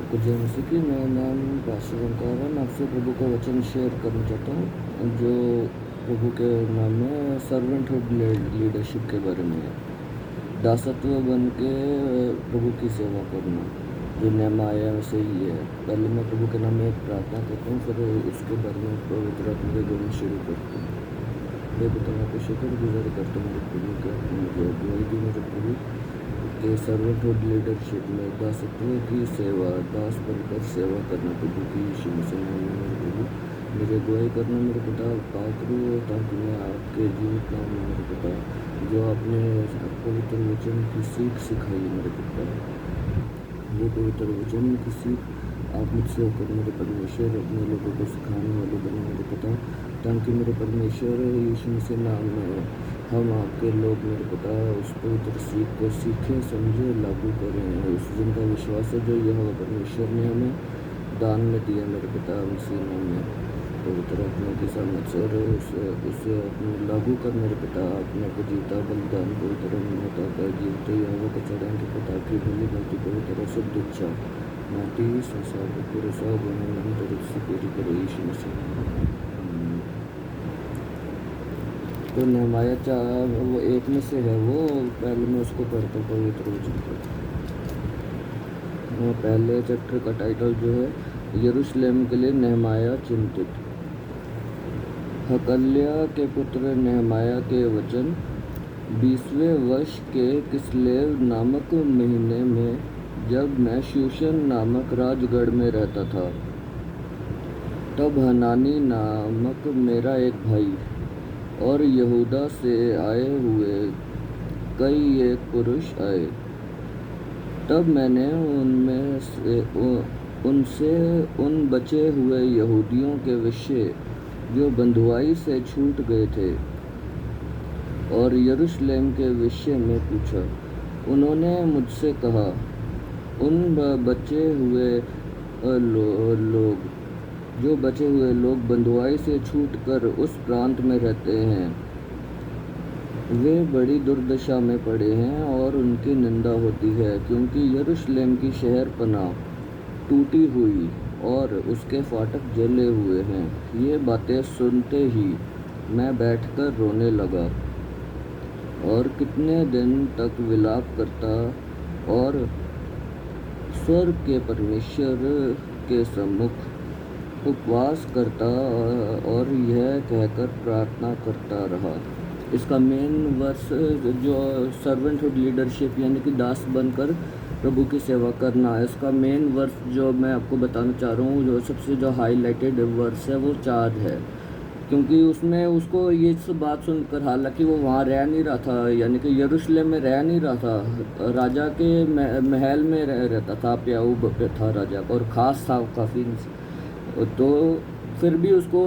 तो जैसे कि मेरा नाम पास्टर ओंकार है। मैं आपसे प्रभु का वचन शेयर करना चाहता हूँ जो प्रभु के नाम में सर्वेंटहुड लीडरशिप के बारे में है। दासत्व बन के प्रभु की सेवा करना जो नेहमाया से ही है। पहले मैं प्रभु के नाम में एक प्रार्थना करता हूँ, फिर उसके बारे में पवित्र आत्मा के गुण शुरू करता हूँ। मैं आपको शुक्रगुजार करता हूँ मेरे प्रभु का, मुझे अगुवाई दी मेरे प्रभु के सर्वेंटहुड लीडरशिप में दासत्व की सेवा, दास बनकर सेवा करना प्रभु की यीशु मसीह नाम में मेरे प्रभु मुझे अगुवाई करना मेरे पिता पात्र, ताकि मैं आपके जीवित नाम में मेरे पिता जो आपने पवित्र वचन की सीख सिखाई मेरे पिता, वो पवित्र वचन की सीख आप मुझसे होकर मेरे परमेश्वर अपने लोगों को सिखाने वाले बने मेरे पिता, ताकि मेरे परमेश्वर यीशु मसीह नाम में हम आपके लोग मेरे पिता उस पवित्र सीख को सीखें, समझे, लागू करें। उस जिनका विश्वास है जो यह परमेश्वर ने हमें दान में दिया मेरे पिता मसीह नाम में पवित्र आत्मा के सामर्थ से, और उसे अपने लागू कर मेरे पिता अपने को जीता बलिदान पवित्र होता का जीवते यहोवा को चढ़ाएंगे पिता की भली भक्ति पवित्र शुद्ध इच्छा माटी संसार को पूरे सौ गुणों में तरफ से पूरी करो यीशु मसीह। तो नेहमाया वो एक में से है, वो पहले मैं उसको पढ़ता हूँ पवित्र वचन को। पहले चैप्टर का टाइटल जो है यरूशलेम के लिए नेहमाया चिंतित। हकल्या के पुत्र नेहमाया के वचन 20वें वर्ष के किस्लेव नामक महीने में, जब मैं शूशन नामक राजगढ़ में रहता था, तब हनानी नामक मेरा एक भाई और यहूदा से आए हुए कई एक पुरुष आए। तब मैंने उनसे उन बचे हुए यहूदियों के विषय जो बंधुआई से छूट गए थे और यरूशलेम के विषय में पूछा। उन्होंने मुझसे कहा, उन बचे हुए लोग बंधुआई से छूटकर उस प्रांत में रहते हैं, वे बड़ी दुर्दशा में पड़े हैं और उनकी निंदा होती है, क्योंकि यरूशलेम की शहर पनाह टूटी हुई और उसके फाटक जले हुए हैं। ये बातें सुनते ही मैं बैठकर रोने लगा और कितने दिन तक विलाप करता और स्वर्ग के परमेश्वर के सम्मुख उपवास करता और यह कहकर प्रार्थना करता रहा। इसका मेन वर्स जो सर्वेंटहुड लीडरशिप यानी कि दास बनकर प्रभु की सेवा करना है, इसका मेन वर्स जो मैं आपको बताना चाह रहा हूँ, जो सबसे जो हाईलाइटेड वर्स है वो 4 है। क्योंकि उसमें उसको ये सब बात सुनकर, हालांकि वो वहाँ रह नहीं रहा था, यानी कि यरूशलेम में रह नहीं रहा था, राजा के महल में रहता था, प्याऊ था राजा का और ख़ास था काफ़ी। तो फिर भी उसको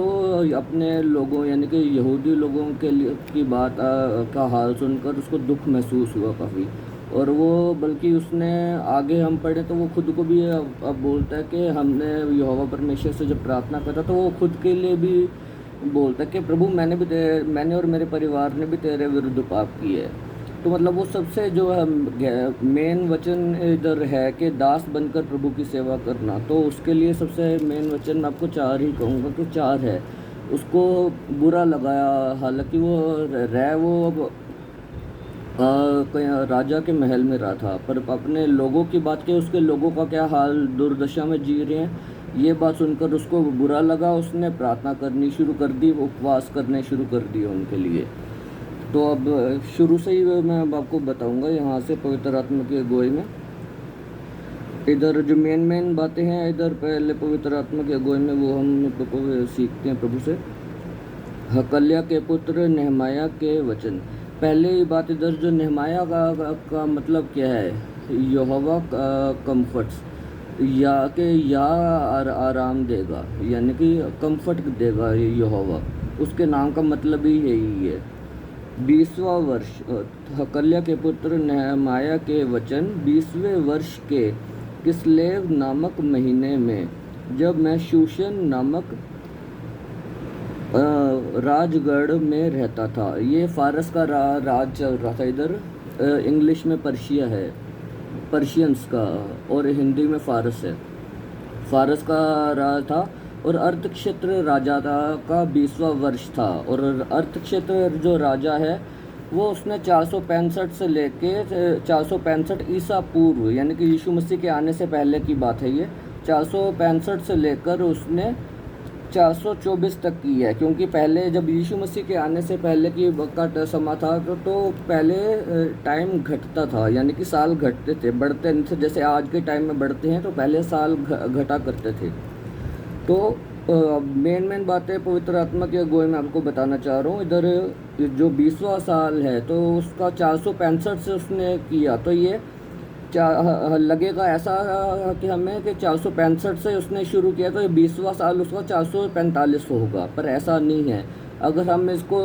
अपने लोगों यानी कि यहूदी लोगों के लिए की बात का हाल सुनकर उसको दुख महसूस हुआ काफ़ी। और वो बल्कि उसने आगे हम पढ़े तो वो खुद को भी अब बोलता है कि हमने यहोवा परमेश्वर से जब प्रार्थना करा तो वो खुद के लिए भी बोलता है कि प्रभु मैंने और मेरे परिवार ने भी तेरे विरुद्ध पाप किए है। तो मतलब वो सबसे जो है मेन वचन इधर है कि दास बनकर प्रभु की सेवा करना, तो उसके लिए सबसे मेन वचन मैं आपको 4 ही कहूँगा कि 4 है। उसको बुरा लगाया, हालांकि वो राजा के महल में रहा था, पर अपने लोगों की बात की, उसके लोगों का क्या हाल दुर्दशा में जी रहे हैं, ये बात सुनकर उसको बुरा लगा। उसने प्रार्थना करनी शुरू कर दी, उपवास करने शुरू कर दिए उनके लिए। तो अब शुरू से ही मैं आपको बताऊंगा यहाँ से पवित्र आत्मा की अगुवाई में। इधर जो मेन बातें हैं, इधर पहले पवित्र आत्मा की अगुवाई में वो हम सीखते हैं प्रभु से। हकल्या के पुत्र नेहमाया के वचन। पहले ही बात इधर जो नेहमाया का मतलब क्या है, यहोवा कम्फर्ट्स या आराम देगा, यानी कि कंफर्ट देगा यहोवा, उसके नाम का मतलब ही यही है। 20वां वर्ष हकल्या के पुत्र नेहमाया के वचन 20वें वर्ष के किस्लेव नामक महीने में, जब मैं शूशन नामक राजगढ़ में रहता था। ये फारस का राज चल रहा था इधर। इंग्लिश में पर्शिया है, पर्शियंस का, और हिंदी में फारस है। फारस का राज था और अर्थक्षेत्र राजा का 20वां वर्ष था। और अर्थक्षेत्र जो राजा है वो उसने 465 से लेके 465 ईसा पूर्व, यानी कि यीशु मसीह के आने से पहले की बात है ये, 465 से लेकर उसने 424 तक की है। क्योंकि पहले जब यीशु मसीह के आने से पहले की का समा था तो पहले टाइम घटता था, यानी कि साल घटते थे, बढ़ते नहीं थे जैसे आज के टाइम में बढ़ते हैं, तो पहले साल घटा करते थे। तो मेन बातें पवित्र आत्मा की अगुवाई में आपको बताना चाह रहा हूँ। इधर जो 20वां साल है तो उसका 465 से उसने किया, तो ये लगेगा ऐसा कि हमें कि 465 से उसने शुरू किया तो ये 20वां साल उसका 445 होगा, पर ऐसा नहीं है। अगर हम इसको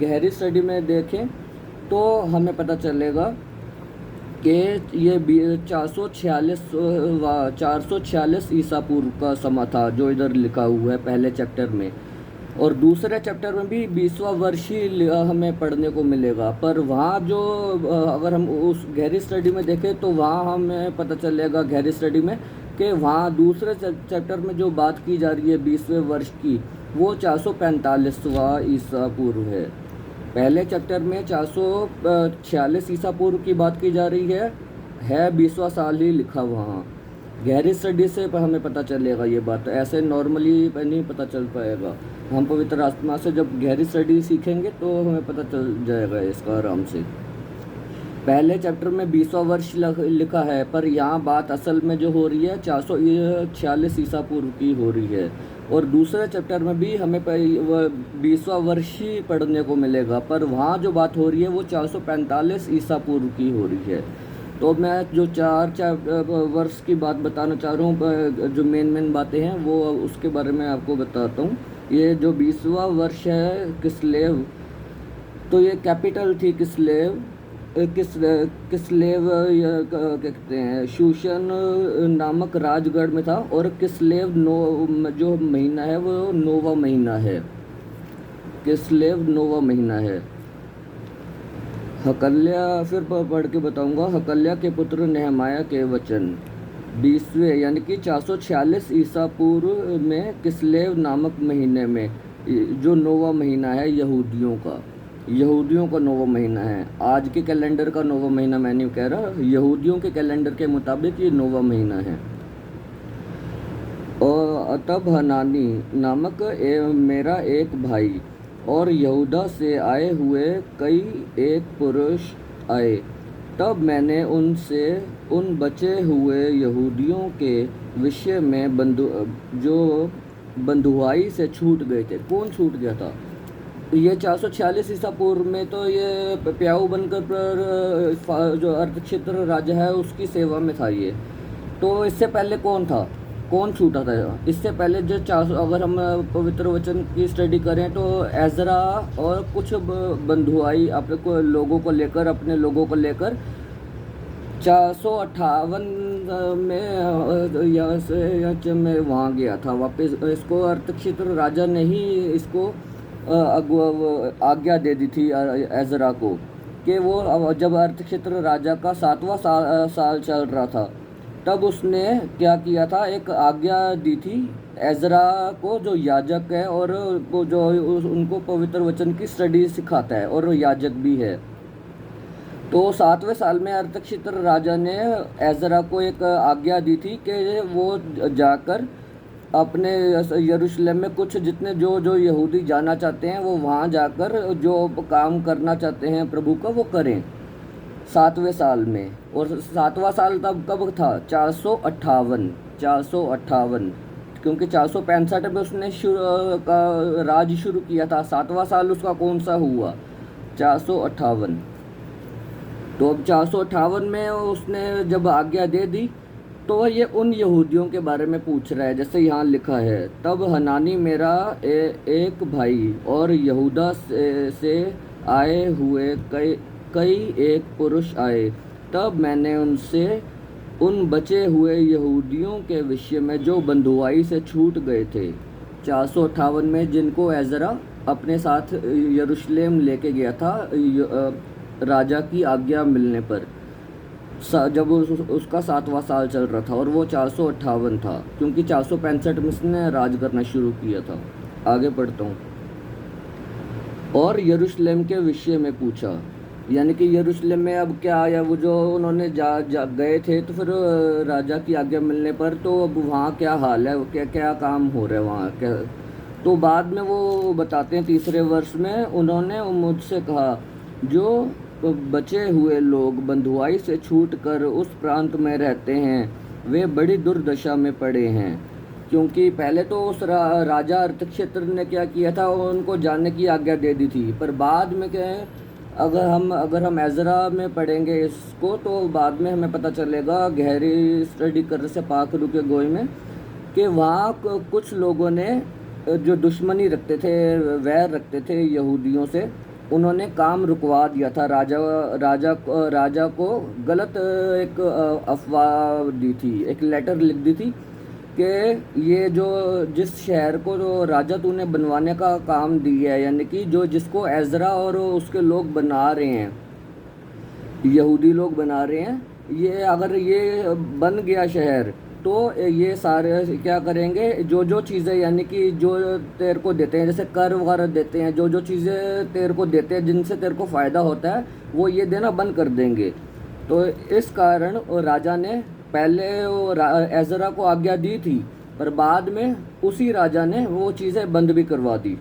गहरी स्टडी में देखें तो हमें पता चलेगा कि ये 446 ईसा पूर्व का समा था जो इधर लिखा हुआ है पहले चैप्टर में। और दूसरे चैप्टर में भी 20वां वर्ष ही हमें पढ़ने को मिलेगा, पर वहाँ जो अगर हम उस गहरी स्टडी में देखें तो वहाँ हमें पता चलेगा गहरी स्टडी में कि वहाँ दूसरे चैप्टर में जो बात की जा रही है 20वें वर्ष की, वो 445वां ईसा पूर्व है। पहले चैप्टर में 446 ईसा पूर्व की बात की जा रही है 20वां साल ही लिखा वहाँ। गहरी स्टडी से हमें पता चलेगा ये बात, ऐसे नॉर्मली नहीं पता चल पाएगा। हम पवित्र आत्मा से जब गहरी स्टडी सीखेंगे तो हमें पता चल जाएगा इसका आराम से। पहले चैप्टर में 20वां वर्ष लिखा है, पर यहाँ बात असल में जो हो रही है 446 ईसा पूर्व की हो रही है। और दूसरे चैप्टर में भी हमें 20वां वर्ष ही पढ़ने को मिलेगा, पर वहाँ जो बात हो रही है वो 445 ईसा पूर्व की हो रही है। तो मैं जो 4 वर्ष की बात बताना चाह रहा हूँ, जो मेन बातें हैं वो उसके बारे में आपको बताता हूँ। ये जो 20वां वर्ष है किस्लेव, तो ये कैपिटल थी किस्लेव कहते हैं, शूशन नामक राजगढ़ में था। और किस्लेव जो महीना है वो नौवां महीना है, किस्लेव नौवां महीना है। हकल्या, फिर पढ़ के बताऊंगा, हकल्या के पुत्र नेहमाया के वचन 20वें यानी कि 446 ईसा पूर्व में किस्लेव नामक महीने में, जो नौवां महीना है यहूदियों का नौवां महीना है। आज के कैलेंडर का नौवां महीना मैं नहीं कह रहा, यहूदियों के कैलेंडर के मुताबिक ये नौवां महीना है। और तब हनानी नामक मेरा एक भाई और यहूदा से आए हुए कई एक पुरुष आए। तब मैंने उनसे उन बचे हुए यहूदियों के विषय में जो बंधुआई से छूट गए थे। कौन छूट गया था? ये 446 ईसा पूर्व में तो ये प्याऊ बनकर जो अर्थक्षेत्र राजा है उसकी सेवा में था ये। तो इससे पहले कौन था, कौन छूटा था? इससे पहले जो अगर हम पवित्र वचन की स्टडी करें तो एजरा और कुछ बंधुआई अपने लोगों को लेकर 458 में वहाँ गया था वापस। इसको अर्थक्षेत्र राजा ने ही इसको आज्ञा दे दी थी एजरा को, कि वो जब अर्थक्षेत्र राजा का 7वां साल चल रहा था तब उसने क्या किया था, एक आज्ञा दी थी एजरा को जो याजक है और वो जो उनको पवित्र वचन की स्टडी सिखाता है और याजक भी है। तो 7वें साल में अर्थक्षेत्र राजा ने एजरा को एक आज्ञा दी थी कि वो जाकर अपने यरूशलेम में कुछ जितने जो यहूदी जाना चाहते हैं वो वहाँ जाकर जो काम करना चाहते हैं प्रभु का वो करें 7वें साल में। और 7वां साल तब कब था? 458, क्योंकि 465 में उसने राज शुरू किया था। 7वां साल उसका कौन सा हुआ? 458। तो अब 458 में उसने जब आज्ञा दे दी तो ये उन यहूदियों के बारे में पूछ रहा है, जैसे यहाँ लिखा है, तब हनानी मेरा एक भाई और यहूदा से आए हुए कई एक पुरुष आए। तब मैंने उनसे उन बचे हुए यहूदियों के विषय में जो बंधुआई से छूट गए थे 458 में, जिनको एजरा अपने साथ यरूशलेम लेके गया था राजा की आज्ञा मिलने पर। जब उसका 7वां साल चल रहा था और वो 458 था, क्योंकि 465 में उसने राज करना शुरू किया था। आगे पढ़ता हूँ। और यरूशलेम के विषय में पूछा, यानी कि यरूशलेम में अब क्या आया, वो जो उन्होंने जा गए थे, तो फिर राजा की आज्ञा मिलने पर तो अब वहाँ क्या हाल है, क्या क्या काम हो रहा है वहाँ क्या। तो बाद में वो बताते हैं 3रे वर्ष में, उन्होंने मुझसे कहा, जो बचे हुए लोग बंधुआई से छूट कर उस प्रांत में रहते हैं वे बड़ी दुर्दशा में पड़े हैं। क्योंकि पहले तो उस राजा अर्थक्षेत्र ने क्या किया था, उनको जाने की आज्ञा दे दी थी, पर बाद में क्या है, अगर हम एजरा में पढ़ेंगे इसको तो बाद में हमें पता चलेगा, गहरी स्टडी करने से पाक रूह के गोई में, कि वहाँ कुछ लोगों ने जो दुश्मनी रखते थे, वैर रखते थे यहूदियों से, उन्होंने काम रुकवा दिया था। राजा को गलत एक अफवाह दी थी, एक लेटर लिख दी थी कि ये जो जिस शहर को जो राजा तूने बनवाने का काम दिया है, यानी कि जो जिसको एजरा और उसके लोग बना रहे हैं, यहूदी लोग बना रहे हैं, ये अगर ये बन गया शहर तो ये सारे क्या करेंगे, जो जो चीज़ें यानी कि जो तेरे को देते हैं, जैसे कर वगैरह देते हैं, जो जो चीज़ें तेरे को देते हैं जिनसे तेरे को फ़ायदा होता है, वो ये देना बंद कर देंगे। तो इस कारण राजा ने पहले एजरा को आज्ञा दी थी, पर बाद में उसी राजा ने वो चीज़ें बंद भी करवा दी,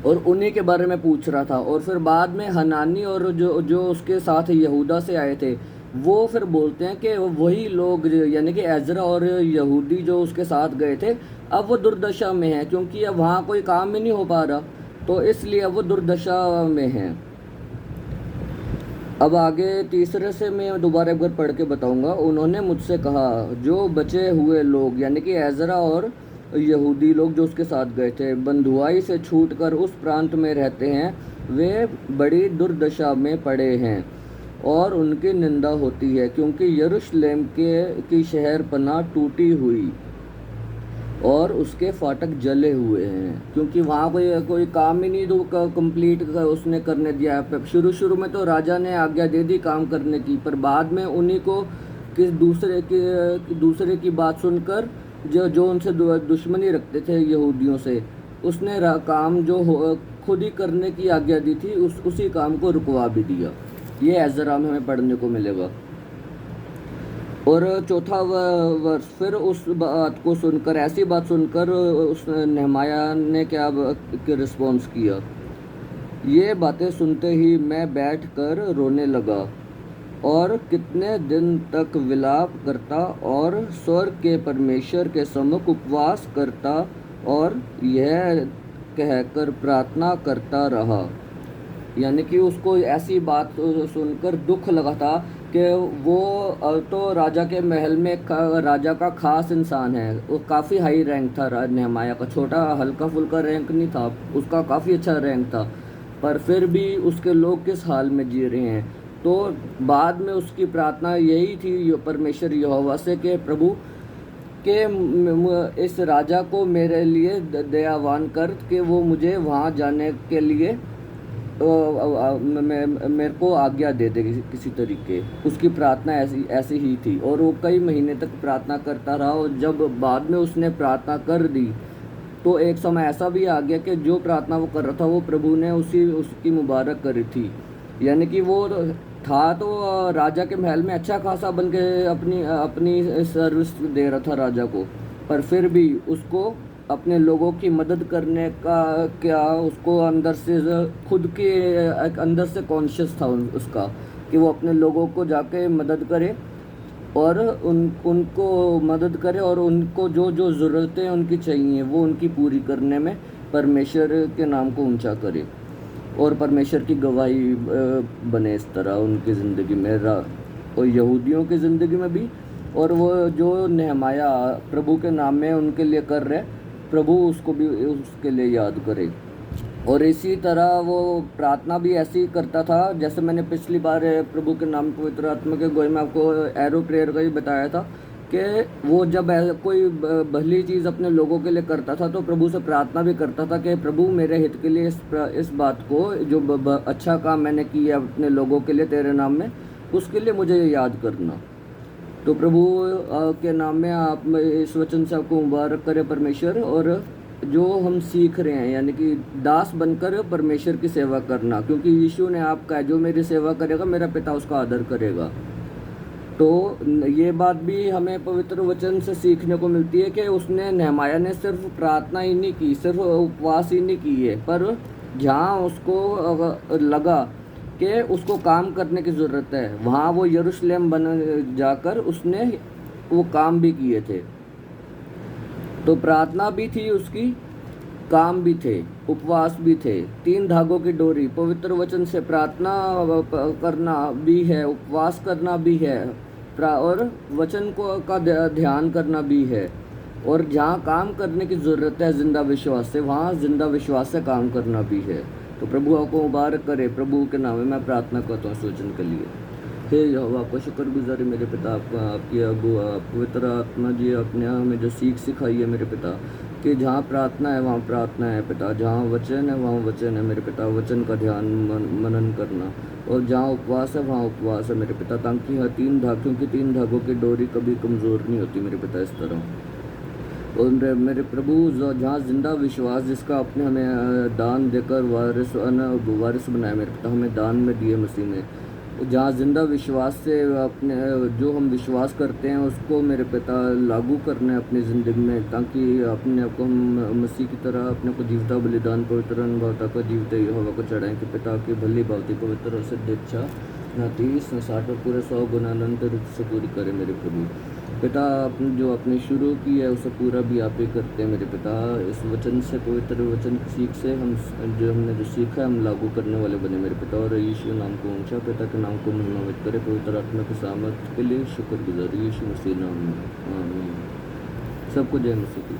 और उन्हीं के बारे में पूछ रहा था। और फिर बाद में हनानी और जो जो उसके साथ यहूदा से आए थे, वो फिर बोलते हैं कि वही लोग यानी कि एजरा और यहूदी जो उसके साथ गए थे, अब वो दुर्दशा में हैं, क्योंकि अब वहाँ कोई काम ही नहीं हो पा रहा, तो इसलिए अब वो दुर्दशा में हैं। अब आगे 3रे से मैं दोबारा एक बार पढ़ के बताऊंगा। उन्होंने मुझसे कहा, जो बचे हुए लोग यानी कि एजरा और यहूदी लोग जो उसके साथ गए थे, बंधुआई से छूटकर उस प्रांत में रहते हैं, वे बड़ी दुर्दशा में पड़े हैं और उनकी निंदा होती है, क्योंकि यरूशलेम की शहर पनाह टूटी हुई और उसके फाटक जले हुए हैं, क्योंकि वहाँ कोई काम ही नहीं तो कंप्लीट उसने करने दिया है। शुरू में तो राजा ने आज्ञा दे दी काम करने की, पर बाद में उन्हीं को दूसरे की बात सुनकर जो उनसे दुश्मनी रखते थे यहूदियों से, उसने काम जो खुद ही करने की आज्ञा दी थी, उसी काम को रुकवा भी दिया। ये एजरा में हमें पढ़ने को मिलेगा। और 4था वर्ष, फिर उस बात को सुनकर, ऐसी बात सुनकर उस नेहमाया ने क्या रिस्पॉन्स किया, ये बातें सुनते ही मैं बैठकर रोने लगा और कितने दिन तक विलाप करता और स्वर्ग के परमेश्वर के सम्मुख उपवास करता और यह कहकर प्रार्थना करता रहा। यानी कि उसको ऐसी बात सुनकर दुख लगा था कि वो तो राजा के महल में राजा का खास इंसान है, वो काफ़ी हाई रैंक था नेहमाया का, छोटा हल्का फुल्का रैंक नहीं था उसका, काफ़ी अच्छा रैंक था, पर फिर भी उसके लोग किस हाल में जी रहे हैं। तो बाद में उसकी प्रार्थना यही थी परमेश्वर यहोवा से कि प्रभु के इस राजा को मेरे लिए दयावान कर कि वो मुझे वहाँ जाने के लिए मेरे को आज्ञा दे दे किसी तरीके। उसकी प्रार्थना ऐसी ही थी और वो कई महीने तक प्रार्थना करता रहा, और जब बाद में उसने प्रार्थना कर दी तो एक समय ऐसा भी आ गया कि जो प्रार्थना वो कर रहा था वो प्रभु ने उसकी मुबारक करी थी। यानी कि वो था तो राजा के महल में अच्छा खासा बन के अपनी सर्विस दे रहा था राजा को, पर फिर भी उसको अपने लोगों की मदद करने का क्या, उसको अंदर से खुद के अंदर से कॉन्शियस था उसका कि वो अपने लोगों को जाके मदद करे और उनको मदद करे, और उनको जो जो ज़रूरतें उनकी चाहिए वो उनकी पूरी करने में परमेश्वर के नाम को ऊंचा करे और परमेश्वर की गवाही बने इस तरह उनकी ज़िंदगी में और यहूदियों की ज़िंदगी में भी। और वो जो नेहमाया प्रभु के नाम में उनके लिए कर रहे, प्रभु उसको भी उसके लिए याद करे। और इसी तरह वो प्रार्थना भी ऐसी करता था, जैसे मैंने पिछली बार प्रभु के नाम पवित्र आत्मा के गोई में आपको एरो प्रेयर का ही बताया था कि वो जब कोई भली चीज़ अपने लोगों के लिए करता था तो प्रभु से प्रार्थना भी करता था कि प्रभु मेरे हित के लिए इस बात को, जो अच्छा काम मैंने किया अपने लोगों के लिए तेरे नाम में, उसके लिए मुझे याद करना। तो प्रभु के नाम में आप इस वचन से आपको मुबारक करे परमेश्वर। और जो हम सीख रहे हैं यानी कि दास बनकर परमेश्वर की सेवा करना, क्योंकि यीशु ने आपका है जो मेरी सेवा करेगा मेरा पिता उसका आदर करेगा। तो ये बात भी हमें पवित्र वचन से सीखने को मिलती है कि उसने नेहमाया ने सिर्फ प्रार्थना ही नहीं की, सिर्फ उपवास ही नहीं किए, पर जहाँ उसको लगा कि उसको काम करने की ज़रूरत है वहाँ वो यरूशलेम बन जाकर उसने वो काम भी किए थे। तो प्रार्थना भी थी उसकी, काम भी थे, उपवास भी थे। 3 धागों की डोरी पवित्र वचन से प्रार्थना करना भी है, उपवास करना भी है, और वचन को का ध्यान करना भी है। और जहाँ काम करने की ज़रूरत है जिंदा विश्वास से, वहाँ जिंदा विश्वास से काम करना भी है। तो प्रभु आपको मुबारक करे। प्रभु के नाम में मैं प्रार्थना करता हूँ इस वचन के लिए। हे यहोवा, आपका शुक्रगुजारी मेरे पिता, आपका आपकी पवित्र आत्मा जी आपने हमें जो सीख सिखाई है मेरे पिता, कि जहाँ प्रार्थना है वहाँ प्रार्थना है पिता, जहाँ वचन है वहाँ वचन है मेरे पिता, वचन का ध्यान मनन करना। और जहाँ उपवास है वहाँ उपवास है मेरे पिता, ताकि हर 3 धाग, क्योंकि 3 धागों की डोरी कभी कमज़ोर नहीं होती मेरे पिता इस तरह। और मेरे प्रभु जहाँ जिंदा विश्वास जिसका आपने हमें दान देकर वारिस बनाया मेरे पिता, हमें दान में दिए मसीह में, जहाँ जिंदा विश्वास से अपने जो हम विश्वास करते हैं उसको मेरे पिता लागू करना है अपनी ज़िंदगी में, ताकि अपने आप को हम मसीह की तरह अपने को जीवता बलिदान पवित्र अनुभवता को जीवते हवा को चढ़ाएँ कि पिता की भली भावती पवित्र और सिद्ध इच्छा न 30 न 60 और पूरे 100 गुना अनंत रूप से पूरी करे मेरे प्रभु। पिता आपने जो आपने शुरू की है उसे पूरा भी आप ही करते हैं मेरे पिता। इस वचन से, पवित्र वचन की सीख से हम जो हमने जो सीखा है हम लागू करने वाले बने मेरे पिता। और यीशु नाम को ऊंचा, पिता के नाम को महिमान्वित करे, पवित्र आत्मा की सामर्थ के लिए शुक्रगुजार यीशु मसीह नाम में, आमीन। सबको जय मसीह की।